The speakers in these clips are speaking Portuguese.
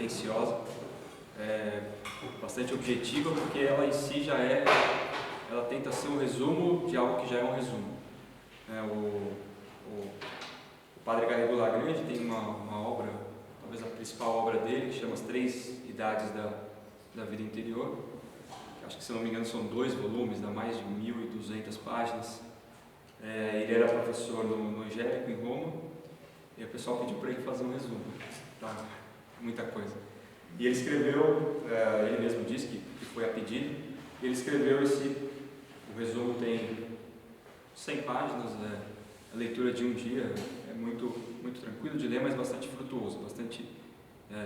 despretensiosa, bastante objetiva, porque ela em si ela tenta ser um resumo de algo que já é um resumo. O Padre Garrigou Lagrange tem uma obra, talvez a principal obra dele, que chama As Três Idades da Vida Interior. Acho que, se não me engano, são 2 volumes, dá mais de 1.200 páginas. Ele era professor no Angélico, em Roma, e o pessoal pediu para ele fazer um resumo. Tá? Muita coisa. E ele escreveu, ele mesmo disse que foi a pedido, ele escreveu o resumo tem 100 páginas, a leitura de um dia, é muito, muito tranquilo de ler, mas bastante frutuoso, bastante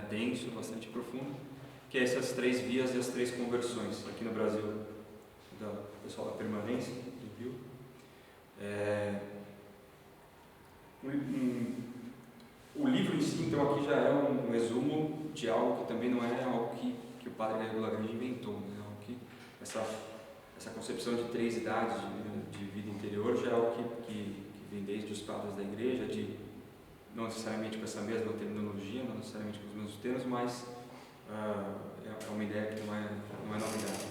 denso, bastante profundo, que é essas 3 vias e as 3 conversões, aqui no Brasil, do pessoal da Permanência, do Rio. O livro em si, então, aqui já é um resumo de algo que também não é algo que o Padre Garrigou Lagrange inventou, né? Algo que essa concepção de 3 idades de vida interior já é algo que vem desde os padres da igreja, não necessariamente com essa mesma terminologia, não necessariamente com os mesmos termos, mas é uma ideia que não é novidade.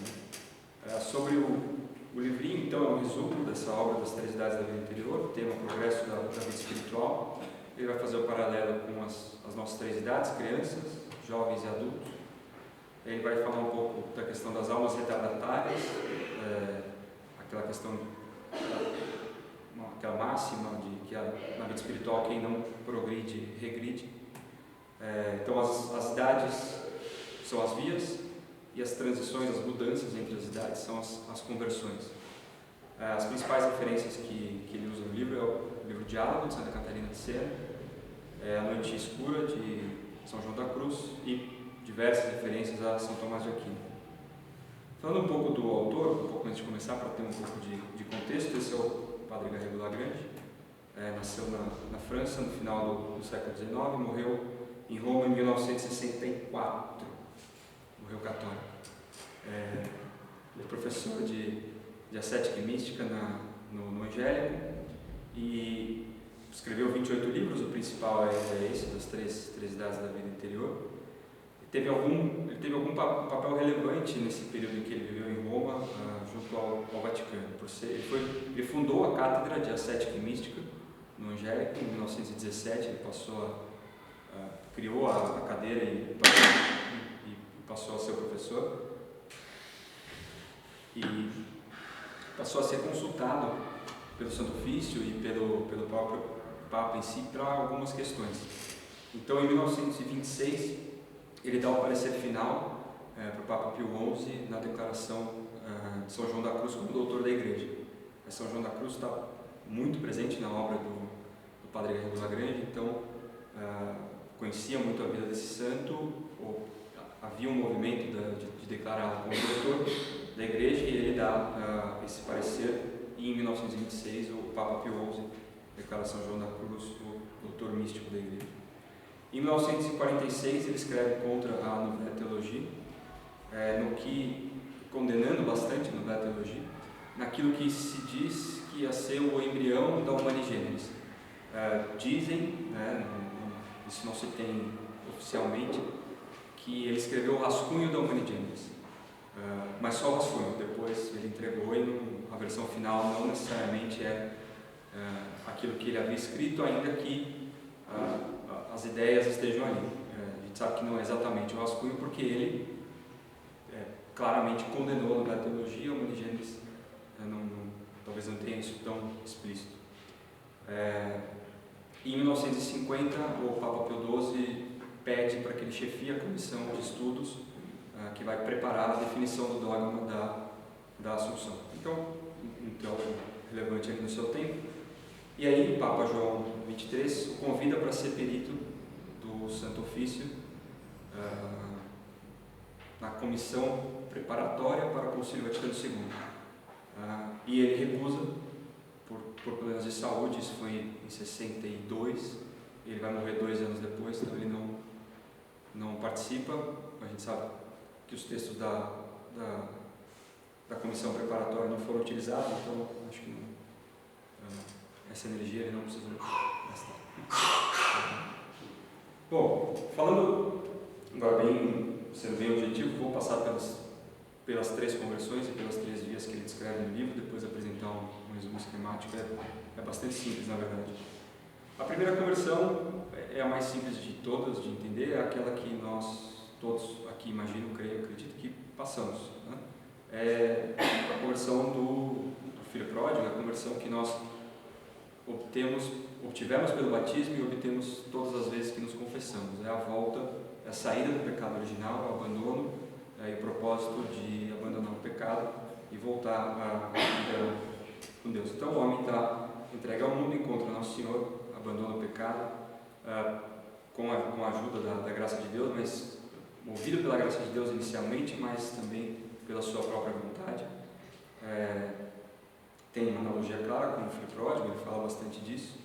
Né? Sobre o livrinho, então, é um resumo dessa obra das 3 idades da vida interior, o tema progresso da vida espiritual. Ele vai fazer o paralelo com as nossas 3 idades, crianças, jovens e adultos. Ele vai falar um pouco da questão das almas retardatárias, aquela questão, aquela máxima de que na vida espiritual quem não progride, regride. Então as idades são as vias e as transições, as mudanças entre as idades são as conversões. As principais referências que ele usa no livro é o livro Diálogo, de Santa Catarina de Sena, A Noite Escura, de São João da Cruz, e diversas referências a São Tomás de Aquino. Falando um pouco do autor, um pouco antes de começar, para ter um pouco de contexto, esse é o Padre Garrigou Lagrange. Nasceu na França no final do século XIX, morreu em Roma em 1964, morreu católico. Ele é professor de ascética e mística no Angélico e escreveu 28 livros, o principal é esse, das três idades da vida interior. Ele teve algum papel relevante nesse período em que ele viveu em Roma, junto ao Vaticano. Ele fundou a Cátedra de Ascética e Mística no Angélico em 1917, ele criou a cadeira e passou a ser o professor. E passou a ser consultado pelo Santo Ofício e pelo próprio Papa em si para algumas questões. Então, em 1926, ele dá o parecer final para o Papa Pio XI na declaração de São João da Cruz como doutor da Igreja. São João da Cruz está muito presente na obra do Padre Garrigou Lagrange, então conhecia muito a vida desse santo, havia um movimento de declará-lo como doutor da Igreja, e ele dá esse parecer, e em 1926 o Papa Pio XI declara São João da Cruz o doutor místico da Igreja. Em 1946 ele escreve contra a Nouvelle Théologie, condenando bastante a Nouvelle Théologie, naquilo que se diz que ia ser o embrião da Humani Generis. Dizem, isso não se tem oficialmente, que ele escreveu o rascunho da Humani Generis, mas só o rascunho, depois ele entregou, e a versão final não necessariamente é aquilo que ele havia escrito, ainda que as ideias estejam ali. A gente sabe que não é exatamente o rascunho, porque ele claramente condenou a Nouvelle Théologie, a Humani Generis talvez não tenha isso tão explícito. Em 1950, o Papa Pio XII pede para que ele chefie a comissão de estudos que vai preparar a definição do dogma da Assunção. Então, relevante ali no seu tempo. E aí, o Papa João XXIII o convida para ser perito do Santo Ofício na comissão preparatória para o Concílio Vaticano II. E ele recusa, por problemas de saúde. Isso foi em 62, ele vai morrer 2 anos depois, então ele não participa. A gente sabe que os textos da comissão preparatória não foram utilizados, então acho que essa energia ele não precisa gastar. Bom, falando Agora, sendo bem objetivo, vou passar pelas 3 conversões e pelas 3 vias que ele descreve no livro, depois apresentar um resumo esquemático. É bastante simples, na verdade. A primeira conversão é a mais simples de todas de entender, é aquela que nós todos aqui, imagino, creio, acredito que passamos, né? É a conversão do filho pródigo, a conversão que nós obtivemos pelo batismo e obtemos todas as vezes que nos confessamos. É a volta, é a saída do pecado original, é o abandono, e o propósito de abandonar o pecado e voltar a vida com Deus. Então o homem está entregue ao mundo, encontra Nosso Senhor, abandona o pecado, com a ajuda da graça de Deus, mas movido pela graça de Deus inicialmente, mas também pela sua própria vontade. Tem uma analogia clara com o filho pródigo, ele fala bastante disso,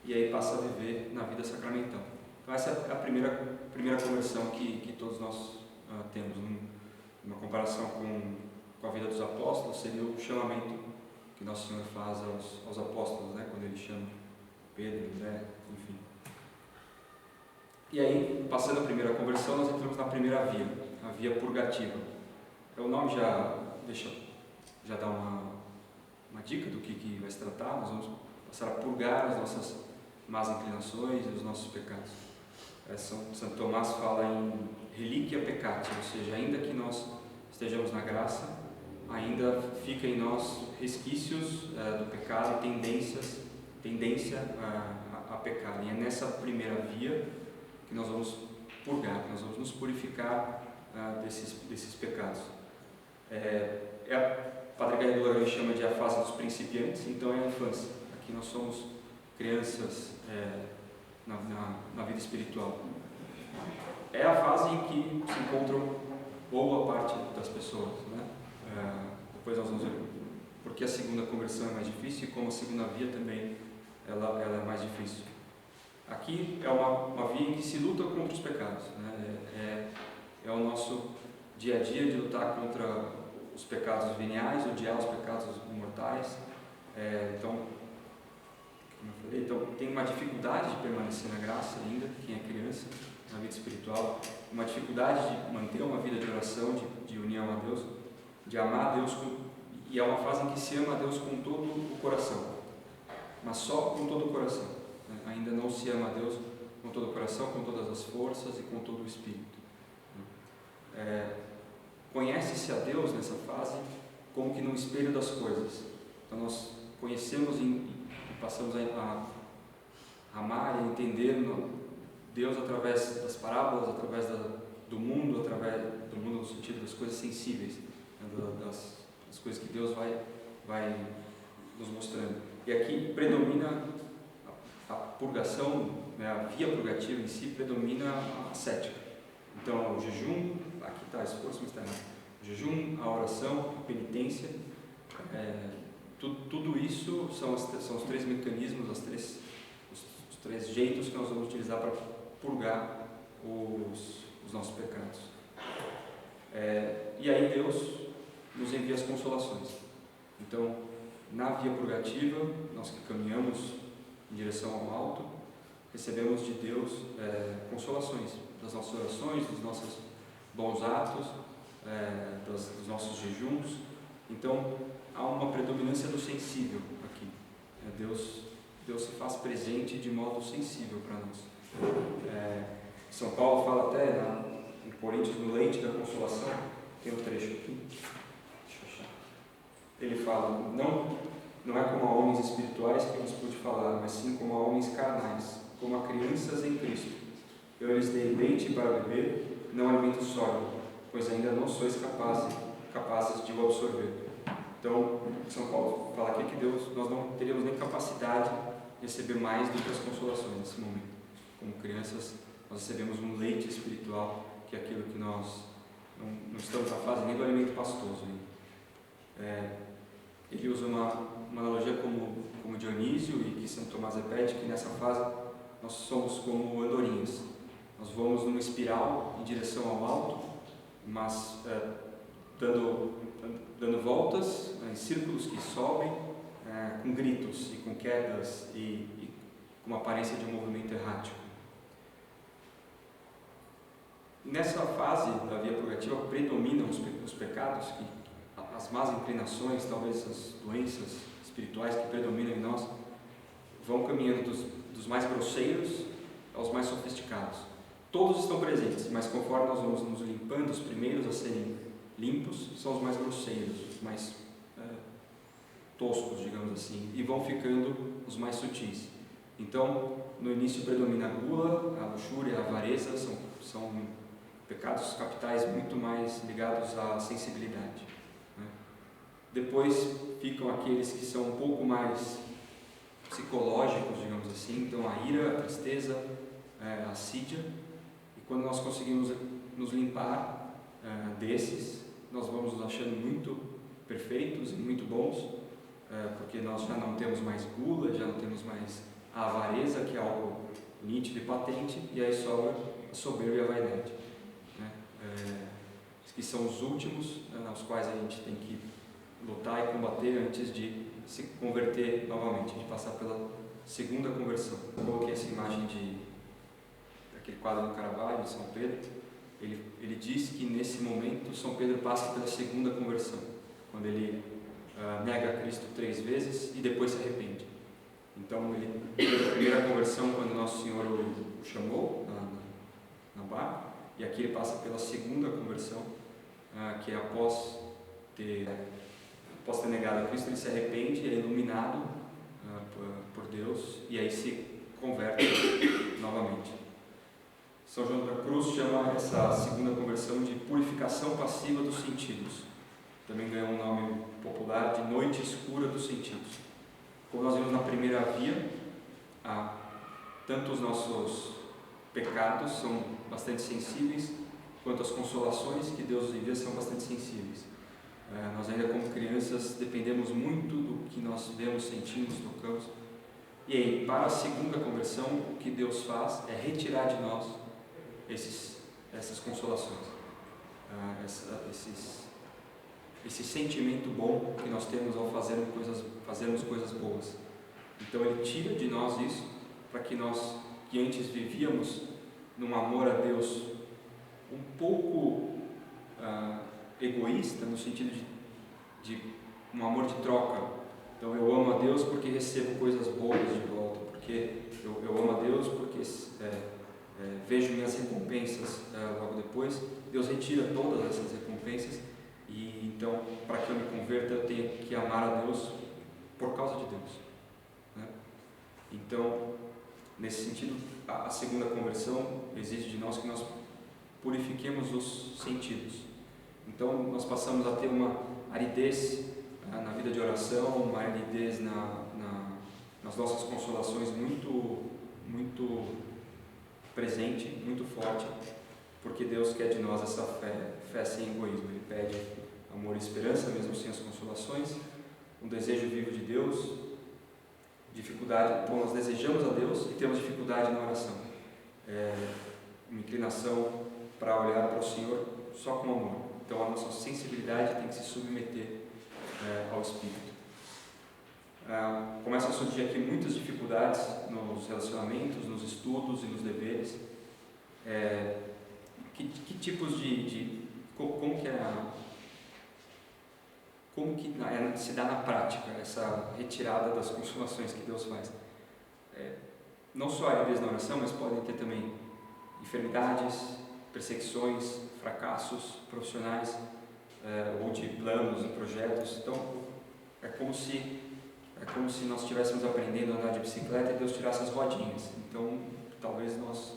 e aí passa a viver na vida sacramental. Então essa é a primeira conversão que todos nós temos. Uma comparação com a vida dos apóstolos seria o chamamento que Nosso Senhor faz aos apóstolos, né? Quando ele chama Pedro, André, enfim. E aí, passando a primeira conversão, nós entramos na primeira via, a via purgativa. O nome já dá uma dica do que vai se tratar. Nós vamos passar a purgar as nossas más inclinações e os nossos pecados. Santo Tomás fala em relíquia peccati, ou seja, ainda que nós estejamos na graça, ainda fica em nós resquícios do pecado e tendência a pecar. E é nessa primeira via que nós vamos purgar, que nós vamos nos purificar desses pecados. Padre Gaedor chama de a fase dos principiantes, então é a infância. Aqui nós somos crianças na vida espiritual. É a fase em que se encontram boa parte das pessoas, né? Depois nós vamos ver porque a segunda conversão é mais difícil e como a segunda via também ela é mais difícil. Aqui é uma via em que se luta contra os pecados, né? É o nosso dia a dia de lutar contra os pecados veniais, odiar os pecados mortais. Então, como eu falei, tem uma dificuldade de permanecer na graça ainda, quem é criança, na vida espiritual, uma dificuldade de manter uma vida de oração, de união a Deus, de amar a Deus, e é uma fase em que se ama a Deus com todo o coração, mas só com todo o coração, né? Ainda não se ama a Deus com todo o coração, com todas as forças e com todo o espírito. Conhece-se a Deus nessa fase como que no espelho das coisas. Então nós conhecemos e passamos a amar e entender Deus através das parábolas, através do mundo no sentido das coisas sensíveis, né? das coisas que Deus vai nos mostrando. E aqui predomina a purgação, né? A via purgativa em si predomina a ascética. Então o jejum, aqui está esforço, mas está errado. O jejum, a oração, a penitência, tudo isso são os 3 mecanismos, os três jeitos que nós vamos utilizar para purgar os nossos pecados. E aí Deus nos envia as consolações. Então, na via purgativa, nós que caminhamos em direção ao alto, recebemos de Deus consolações das nossas orações, dos nossos bons atos, dos nossos jejuns. Então, há uma predominância do sensível aqui. Deus se faz presente de modo sensível para nós. São Paulo fala até em Coríntios, no leite da consolação, tem um trecho aqui, deixa eu achar. Ele fala, não é como a homens espirituais que vos pude falar, mas sim como a homens carnais, como a crianças em Cristo. Eu lhes dei leite para beber, não alimento sólido, pois ainda não sois capazes de o absorver. Então, São Paulo fala aqui que nós não teríamos nem capacidade de receber mais do que as consolações nesse momento. Como crianças, nós recebemos um leite espiritual, que é aquilo que nós não estamos na fase nem do alimento pastoso. Ele usa uma analogia como Dionísio, e que Santo Tomás repete, que nessa fase nós somos como andorinhas. Nós vamos numa espiral em direção ao alto, mas dando voltas em círculos que sobem, com gritos e com quedas e com uma aparência de um movimento errático. Nessa fase da via purgativa predominam os pecados, as más inclinações, talvez as doenças espirituais que predominam em nós, vão caminhando dos mais grosseiros aos mais sofisticados. Todos estão presentes, mas conforme nós vamos nos limpando, os primeiros a serem limpos são os mais grosseiros, os mais toscos, digamos assim, e vão ficando os mais sutis. Então, no início predomina a gula, a luxúria, a avareza, são pecados capitais muito mais ligados à sensibilidade, né? Depois ficam aqueles que são um pouco mais psicológicos, digamos assim, então a ira, a tristeza, a assídia, e quando nós conseguimos nos limpar desses, nós vamos nos achando muito perfeitos e muito bons, porque nós já não temos mais gula, já não temos mais a avareza, que é algo nítido e patente, e aí sobra a soberba e a vaidade, né? Que são os últimos aos quais a gente tem que lutar e combater antes de se converter novamente, de passar pela segunda conversão. Eu coloquei essa imagem daquele quadro do Caravaggio, de São Pedro. Ele diz que nesse momento São Pedro passa pela segunda conversão, quando ele nega Cristo 3 vezes e depois se arrepende. Então ele teve a primeira conversão quando Nosso Senhor o chamou na barca, e aqui ele passa pela segunda conversão, que é após ter negado a Cristo, ele se arrepende, é iluminado por Deus e aí se converte novamente. São João da Cruz chama essa segunda conversão de purificação passiva dos sentidos. Também ganhou um nome popular de noite escura dos sentidos. Como nós vimos na primeira via, tanto os nossos pecados são bastante sensíveis, quanto as consolações que Deus nos envia são bastante sensíveis. Nós ainda como crianças dependemos muito do que nós vemos, sentimos, tocamos. E aí, para a segunda conversão, o que Deus faz é retirar de nós essas consolações, esse sentimento bom que nós temos ao fazermos coisas boas. Então Ele tira de nós isso, para que nós, que antes vivíamos num amor a Deus um pouco egoísta, no sentido de um amor de troca. Então eu amo a Deus porque recebo coisas boas de volta, porque eu amo a Deus porque vejo minhas recompensas logo depois. Deus retira todas essas recompensas, e então, para que eu me converta, eu tenho que amar a Deus por causa de Deus, né? Então, nesse sentido, a segunda conversão exige de nós que nós purifiquemos os sentidos. Então, nós passamos a ter uma aridez na vida de oração, uma aridez nas nossas consolações muito presente, muito forte, porque Deus quer de nós essa fé sem egoísmo. Ele pede amor e esperança, mesmo sem as consolações, um desejo vivo de Deus, dificuldade, nós desejamos a Deus e temos dificuldade na oração, uma inclinação para olhar para o Senhor só com amor. Então a nossa sensibilidade tem que se submeter ao Espírito. Começam a surgir aqui muitas dificuldades nos relacionamentos, nos estudos e nos deveres. Que tipos como que se dá na prática essa retirada das consolações que Deus faz? Não só a aridez na oração, mas podem ter também enfermidades, perseguições, fracassos profissionais, ou de planos e projetos. Então é como se nós estivéssemos aprendendo a andar de bicicleta e Deus tirasse as rodinhas. Então talvez nós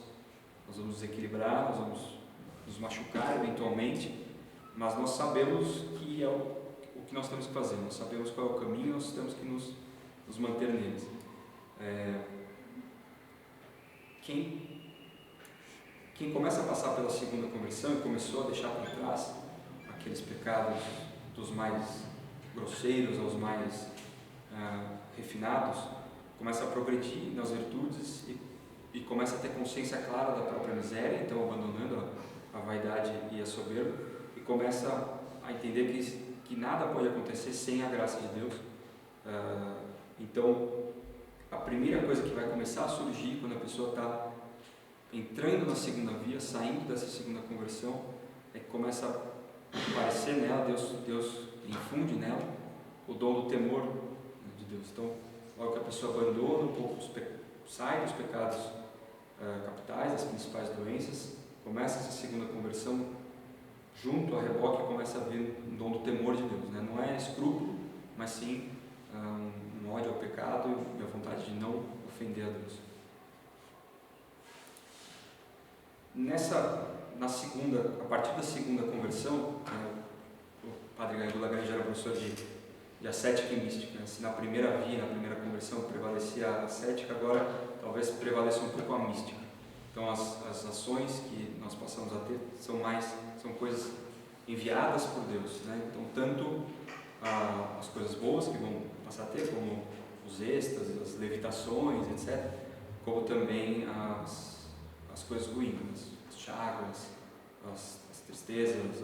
vamos desequilibrar, nós vamos nos machucar eventualmente, mas nós sabemos que é o que nós temos que fazer, nós sabemos qual é o caminho, nós temos que nos manter neles. Quem começa a passar pela segunda conversão e começou a deixar para trás aqueles pecados dos mais grosseiros aos mais refinados, começa a progredir nas virtudes e começa a ter consciência clara da própria miséria, então abandonando a vaidade e a soberba, e começa a entender que nada pode acontecer sem a graça de Deus. Então a primeira coisa que vai começar a surgir quando a pessoa está entrando na segunda via, saindo dessa segunda conversão, é que começa a aparecer nela, Deus infunde nela o dom do temor de Deus. Então, logo que a pessoa abandona um pouco, sai dos pecados capitais, das principais doenças, começa essa segunda conversão, junto a reboque começa a vir um dom do temor de Deus, né? Não é escrúpulo, mas sim um ódio ao pecado e a vontade de não ofender a Deus. A partir da segunda conversão, o padre Garrigou Lagrange era professor de ascética e mística. Se na primeira via, na primeira conversão, prevalecia a ascética, agora talvez prevaleça um pouco a mística. Então as ações que nós passamos a ter são coisas enviadas por Deus, né? Então tanto as coisas boas que vão passar a ter, como os êxtases, as levitações, etc., como também as coisas ruins, as chagas, as tristezas,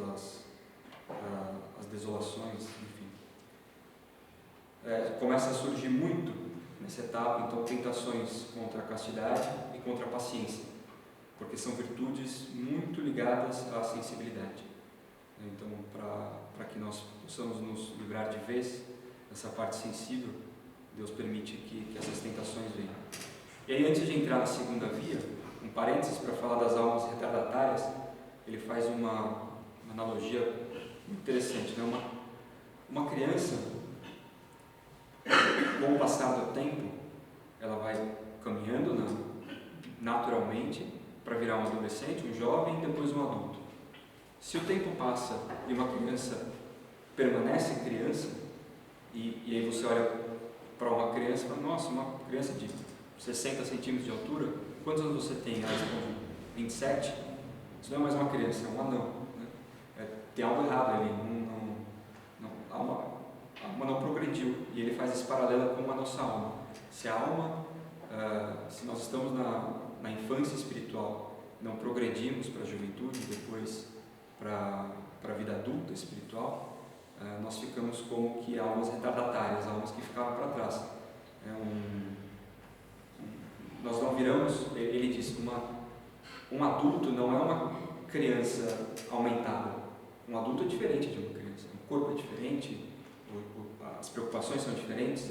as desolações, enfim. Começa a surgir muito nessa etapa, então, tentações contra a castidade e contra a paciência, porque são virtudes muito ligadas à sensibilidade. Então, para que nós possamos nos livrar de vez dessa parte sensível, Deus permite que essas tentações venham. E aí, antes de entrar na segunda via, um parênteses para falar das almas retardatárias, ele faz uma analogia muito interessante, né? Uma criança, com o passar do tempo, ela vai caminhando naturalmente para virar um adolescente, um jovem e depois um adulto. Se o tempo passa e uma criança permanece criança, e aí você olha para uma criança e fala, nossa, uma criança de 60 centímetros de altura, quantos anos você tem? Ela responde, 27. Isso não é mais uma criança, é um anão. Né? Tem algo errado ali, a alma não progrediu. E ele faz esse paralelo com a nossa alma. Se a alma, se nós estamos na infância espiritual, não progredimos para a juventude, depois para a vida adulta espiritual, nós ficamos como que almas retardatárias, almas que ficaram para trás. Nós não viramos, ele diz, um adulto não é uma criança aumentada. Um adulto é diferente de uma criança. O corpo é diferente, as preocupações são diferentes,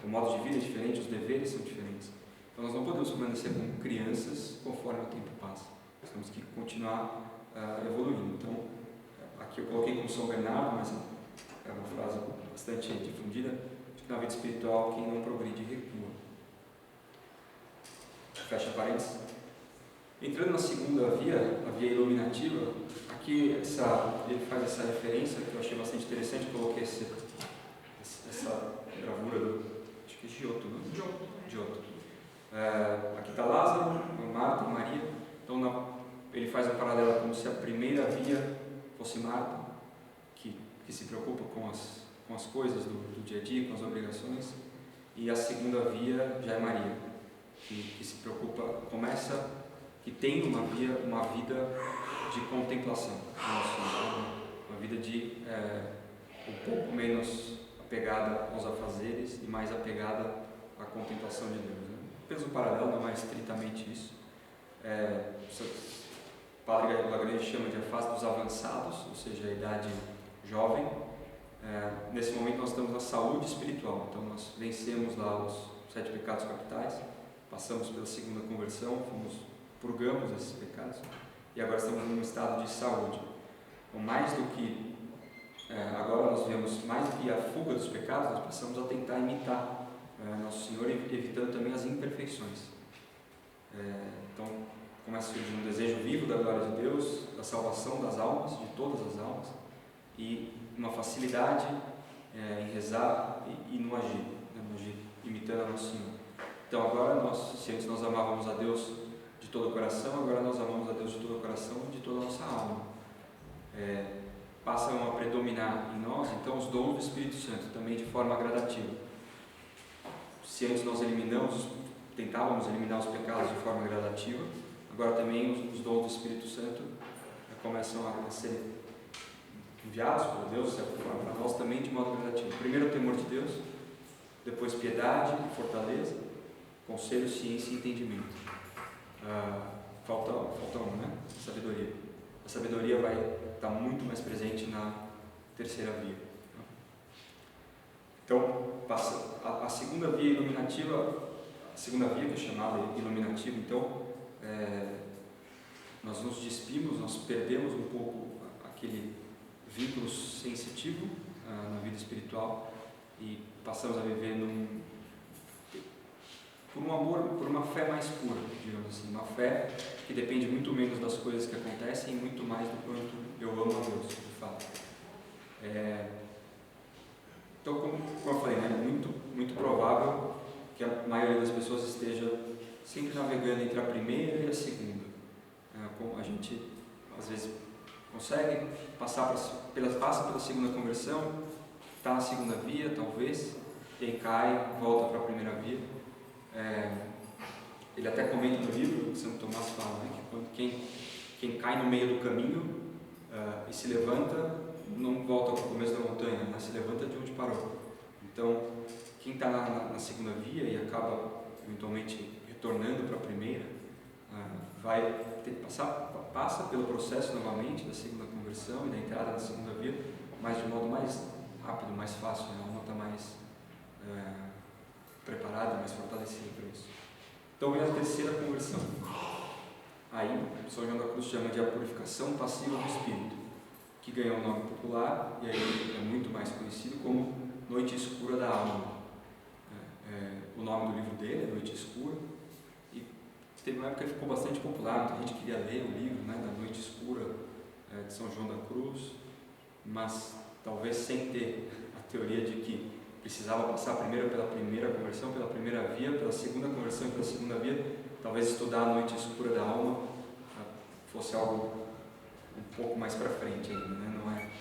o modo de vida é diferente, os deveres são diferentes. Então nós não podemos permanecer como crianças conforme o tempo passa. Nós temos que continuar evoluindo. Então, aqui eu coloquei como São Bernardo, mas é uma frase bastante difundida, de que na vida espiritual quem não progride recua. Fecha parênteses. Entrando na segunda via, a via iluminativa, aqui ele faz essa referência que eu achei bastante interessante, coloquei essa gravura do, acho que é Giotto, não é? Giotto. Aqui está Lázaro, Marta e Maria. Então ele faz um paralelo como se a primeira via fosse Marta, que se preocupa com as coisas do dia a dia, com as obrigações, e a segunda via já é Maria, que se preocupa, que tem uma vida de contemplação, uma vida um pouco menos apegada aos afazeres e mais apegada à contemplação de Deus. Né? Peso paralelo não é estritamente isso. O padre Garrigou Lagrange chama de a fase dos avançados, ou seja, a idade jovem. Nesse momento nós estamos na saúde espiritual, então nós vencemos lá os 7 pecados capitais, passamos pela segunda conversão, purgamos esses pecados e agora estamos num estado de saúde. Então, agora nós vemos mais do que a fuga dos pecados, nós passamos a tentar imitar Nosso Senhor, evitando também as imperfeições. Então começa a surgir um desejo vivo da glória de Deus, da salvação das almas, de todas as almas, e uma facilidade em rezar e no agir, imitando a Nosso Senhor. Então agora se antes nós amávamos a Deus de todo o coração, agora nós amamos a Deus de todo o coração e de toda a nossa alma. Passam a predominar em nós, então, os dons do Espírito Santo, também de forma gradativa. Se antes nós tentávamos eliminar os pecados de forma gradativa, agora também os dons do Espírito Santo começam a ser enviados por Deus, para nós também de modo gradativo. Primeiro o temor de Deus, depois piedade, fortaleza, conselho, ciência e entendimento. falta um, né? Sabedoria. A sabedoria vai estar muito mais presente na terceira via. Então, passa a segunda via iluminativa, a segunda via que é chamada iluminativa, então, nós nos despimos, nós perdemos um pouco aquele vínculo sensitivo na vida espiritual e passamos a viver por um amor, por uma fé mais pura, digamos assim, uma fé que depende muito menos das coisas que acontecem e muito mais do quanto eu amo a Deus, de fato. Então, como eu falei, né, muito provável que a maioria das pessoas esteja sempre navegando entre a primeira e a segunda. A gente, às vezes, consegue passa pela segunda conversão, está na segunda via, talvez, e aí cai, volta para a primeira via. Ele até comenta no livro, que Santo Tomás fala, né, que quando quem cai no meio do caminho e se levanta, não volta para o começo da montanha, mas se levanta de onde parou. Então, quem está na segunda via e acaba eventualmente retornando para a primeira, vai ter que passa pelo processo novamente da segunda conversão e da entrada na segunda via, mas de modo mais rápido, mais fácil, né? A alma está mais preparada, mais fortalecida para isso. Então vem a terceira conversão. Aí, São João da Cruz chama de a purificação passiva do espírito, que ganhou um nome popular e aí é muito mais conhecido como Noite Escura da Alma. O nome do livro dele é Noite Escura, e teve uma época que ficou bastante popular, muita gente queria ler o livro, né, da Noite Escura de São João da Cruz, mas talvez sem ter a teoria de que precisava passar primeiro pela primeira conversão, pela primeira via, pela segunda conversão e pela segunda via. Talvez estudar a Noite Escura da Alma fosse algo um pouco mais para frente ainda, né?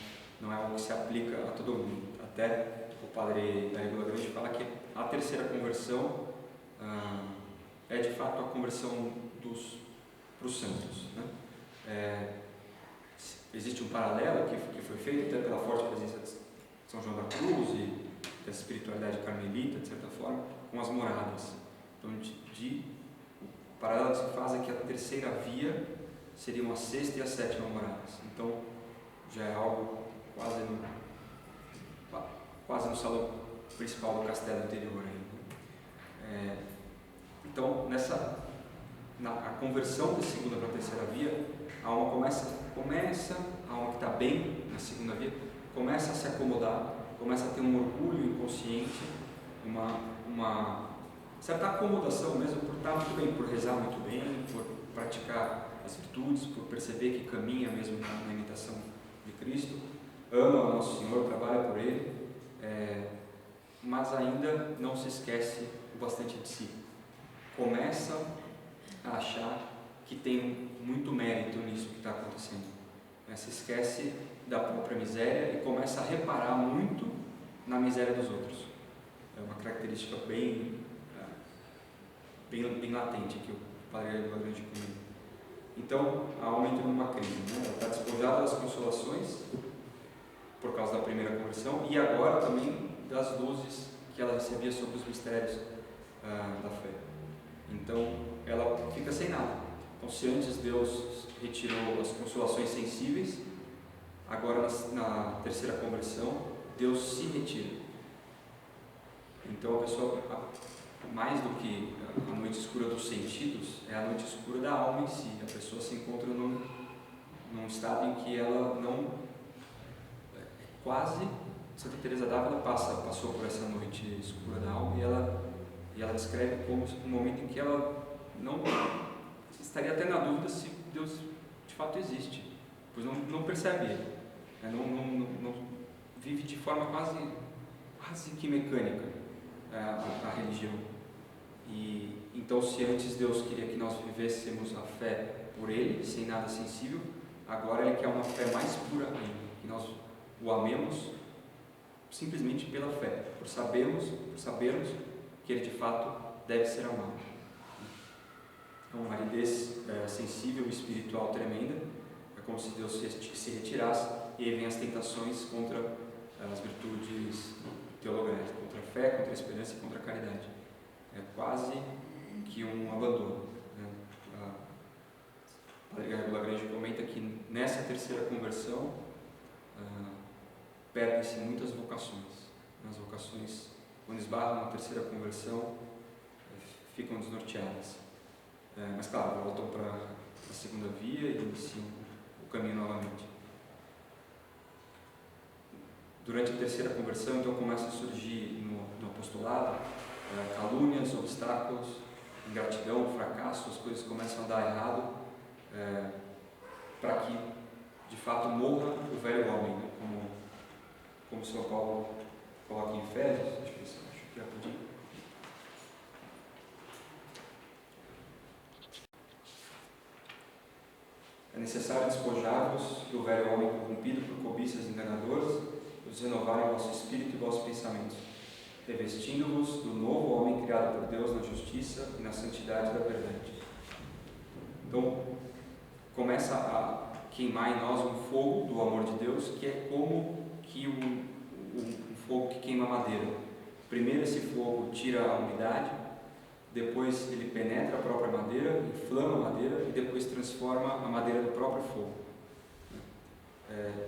Não é algo que se aplica a todo mundo. Até o padre da Regula Grande fala que a terceira conversão é de fato a conversão para os santos, né? Existe um paralelo que foi feito até pela forte presença de São João da Cruz e da espiritualidade carmelita, de certa forma, com as moradas. Então, o paralelo que se faz é que a terceira via seriam a sexta e a sétima moradas. Então, já é algo quase no salão principal do castelo interior ainda. Então, a conversão da segunda para a terceira via, a alma começa, a alma que está bem na segunda via, começa a se acomodar, começa a ter um orgulho inconsciente, uma certa acomodação mesmo por estar muito bem, por rezar muito bem, por praticar as virtudes, por perceber que caminha mesmo na imitação de Cristo, ama o Nosso Senhor, trabalha por Ele, mas ainda não se esquece o bastante de si. Começa a achar que tem muito mérito nisso que está acontecendo. Se esquece da própria miséria e começa a reparar muito na miséria dos outros. É uma característica bem latente que o Padre Regula Grande comenta. Então, a alma entra numa crise, né? Ela está despojada das consolações por causa da primeira conversão e agora também das luzes que ela recebia sobre os mistérios da fé. Então, ela fica sem nada. Então, se antes Deus retirou as consolações sensíveis, agora na terceira conversão, Deus se retira. Então, a pessoa, mais do que a noite escura dos sentidos, é a noite escura da alma em si. A pessoa se encontra num estado em que ela não... Quase, Santa Teresa d'Ávila passou por essa noite escura da alma e ela descreve como um momento em que ela não estaria até na dúvida se Deus de fato existe, pois não percebe ele, não vive de forma quase que mecânica a religião. E então, se antes Deus queria que nós vivêssemos a fé por Ele, sem nada sensível, agora Ele quer uma fé mais pura ainda, que nós o amemos simplesmente pela fé, por sabermos que Ele de fato deve ser amado. É uma aridez sensível e espiritual tremenda, é como se Deus se retirasse e aí vem as tentações contra as virtudes teologais, contra a fé, contra a esperança e contra a caridade. É quase que um abandono, né? a terceira conversão, perdem-se muitas vocações. As vocações, quando esbarram na terceira conversão, ficam desnorteadas. Mas claro, voltam para a segunda via e iniciam o caminho novamente. Durante a terceira conversão, então, começa a surgir no apostolado calúnias, obstáculos, ingratidão, fracasso, as coisas começam a dar errado, para que, de fato, morra o velho homem, né? Como São Paulo coloca em Efésios, acho que já podia. É necessário despojar-vos do velho homem corrompido por cobiças enganadoras, e os renovar em vosso espírito e vossos pensamentos, revestindo-vos do novo homem criado por Deus na justiça e na santidade da verdade. Então, começa a queimar em nós um fogo do amor de Deus, que é como que um fogo que queima madeira. Primeiro esse fogo tira a umidade, depois ele penetra a própria madeira, inflama a madeira e depois transforma a madeira no próprio fogo.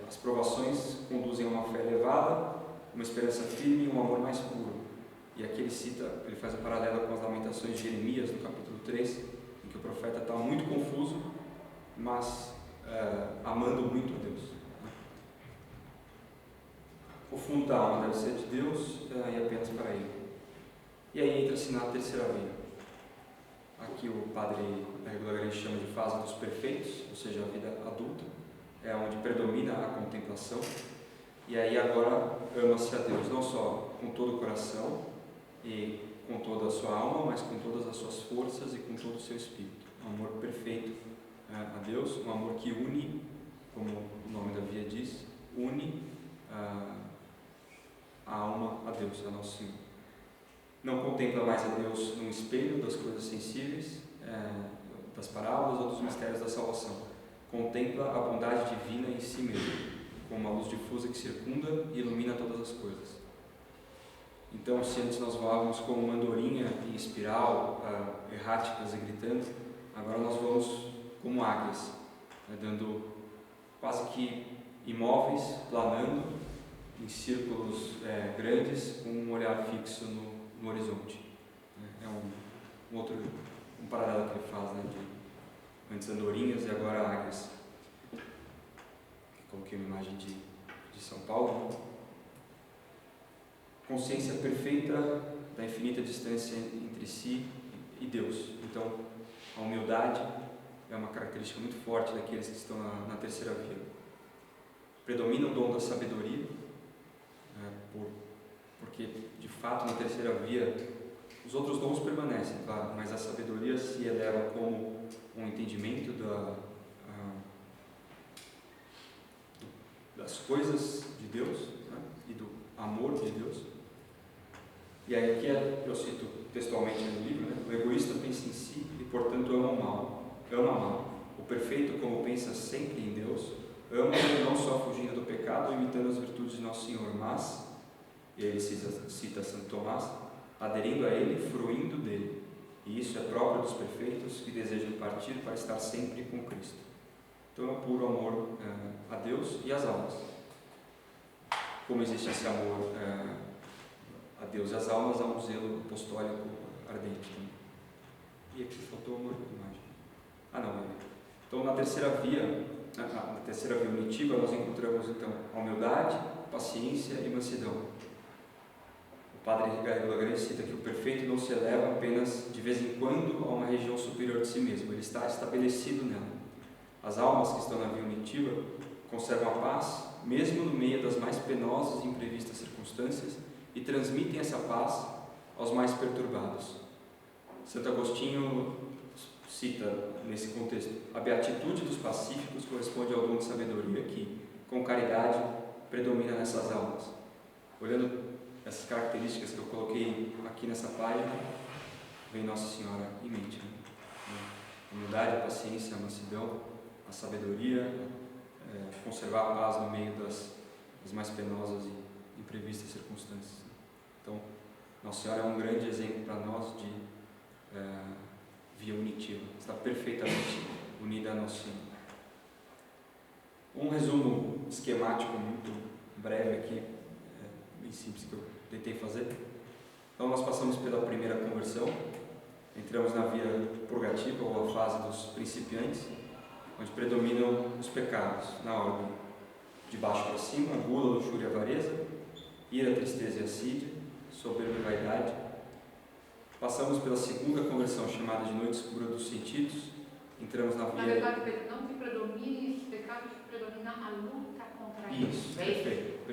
As provações conduzem a uma fé elevada, uma esperança firme e um amor mais puro. E aqui ele faz um paralelo com as lamentações de Jeremias, no capítulo 3, em que o profeta está muito confuso, mas amando muito a Deus. O fundo da alma deve ser de Deus e apenas para Ele. E aí entra-se na terceira via. Aqui o padre Regularmente chama de fase dos perfeitos, ou seja, a vida adulta, é onde predomina a contemplação. E aí agora ama-se a Deus, não só com todo o coração e com toda a sua alma, mas com todas as suas forças e com todo o seu espírito. Um amor perfeito a Deus, um amor que une, como o nome da via diz, une a alma a Deus, a Nosso Senhor. Não contempla mais a Deus num espelho das coisas sensíveis, das parábolas ou dos mistérios da salvação. Contempla a bondade divina em si mesmo, como uma luz difusa que circunda e ilumina todas as coisas. Então, se antes nós voávamos como uma andorinha em espiral, erráticas e gritando, agora nós vamos como águias, dando quase que imóveis, planando em círculos grandes, com um olhar fixo no horizonte. É um paralelo que ele faz, né, de antes andorinhas e agora águias. Coloquei uma imagem de São Paulo. Consciência perfeita da infinita distância entre si e Deus. Então, a humildade é uma característica muito forte daqueles que estão na terceira via. Predomina o dom da sabedoria, porque, de fato, na terceira via, os outros dons permanecem, claro, mas a sabedoria se eleva como um entendimento das coisas de Deus, né, e do amor de Deus. E aí aqui eu cito textualmente no livro, né, o egoísta pensa em si e, portanto, ama o mal. O perfeito, como pensa sempre em Deus, ama não só fugindo do pecado ou imitando as virtudes de Nosso Senhor, mas, e ele cita Santo Tomás, aderindo a Ele, fruindo dele. E isso é próprio dos perfeitos que desejam partir para estar sempre com Cristo. Então é puro amor a Deus e às almas. Como existe esse amor a Deus e às almas, há um zelo apostólico ardente também. E aqui faltou uma imagem. Então na terceira via unitiva, nós encontramos então a humildade, paciência e mansidão. O padre Regularmente cita que o perfeito não se eleva apenas de vez em quando a uma região superior de si mesmo, ele está estabelecido nela. As almas que estão na via unitiva conservam a paz, mesmo no meio das mais penosas e imprevistas circunstâncias, e transmitem essa paz aos mais perturbados. Santo Agostinho cita, nesse contexto, a beatitude dos pacíficos corresponde ao dom de sabedoria que, com caridade, predomina nessas almas. Olhando essas características que eu coloquei aqui nessa página, vem Nossa Senhora em mente. A humildade, a paciência, a mansidão, a sabedoria, conservar a paz no meio das mais penosas e imprevistas circunstâncias. Então, Nossa Senhora é um grande exemplo para nós de via unitiva, está perfeitamente unida a Nosso Senhor. Um resumo esquemático muito breve aqui, bem simples, que eu tentei fazer. Então nós passamos pela primeira conversão, entramos na via purgativa, ou a fase dos principiantes, onde predominam os pecados, na ordem de baixo para cima: gula, luxúria, avareza, ira, tristeza e assídia, soberba e vaidade. Passamos pela segunda conversão, chamada de noite escura dos sentidos, entramos na via... Na verdade, não que predomine esse pecado, que predomina a luta contra ele. Isso, perfeito.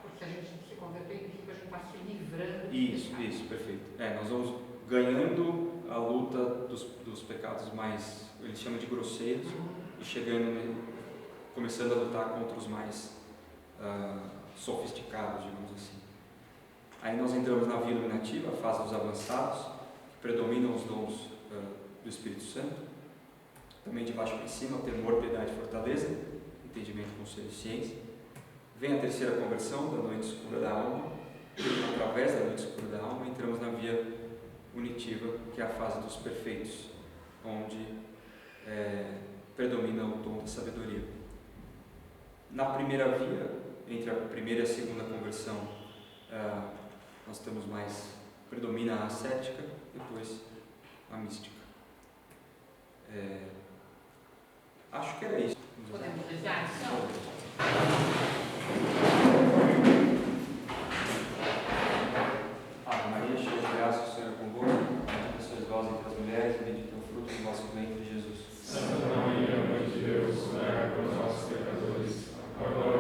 Porque a gente se converter significa que a gente está se livrando. Isso, perfeito. Nós vamos ganhando a luta dos pecados mais, ele chama de grosseiros, e começando a lutar contra os mais sofisticados, digamos assim. Aí nós entramos na via iluminativa, a fase dos avançados, que predominam os dons do Espírito Santo. Também de baixo para cima: temor, piedade, fortaleza, entendimento, conselho e ciência. Vem a terceira conversão, da noite escura da alma. Através da noite escura da alma, entramos na via unitiva, que é a fase dos perfeitos, onde predomina o dom da sabedoria. Na primeira via, entre a primeira e a segunda conversão, nós temos predomina a ascética, depois a mística. Acho que era isso. Podemos rezar, então? Ave Maria, cheia de graça, o Senhor é convosco. Bendita sois vós entre as mulheres, e bendito é o fruto do vosso ventre, Jesus. Santa Maria, Mãe de Deus, rogai por nós, pecadores, agora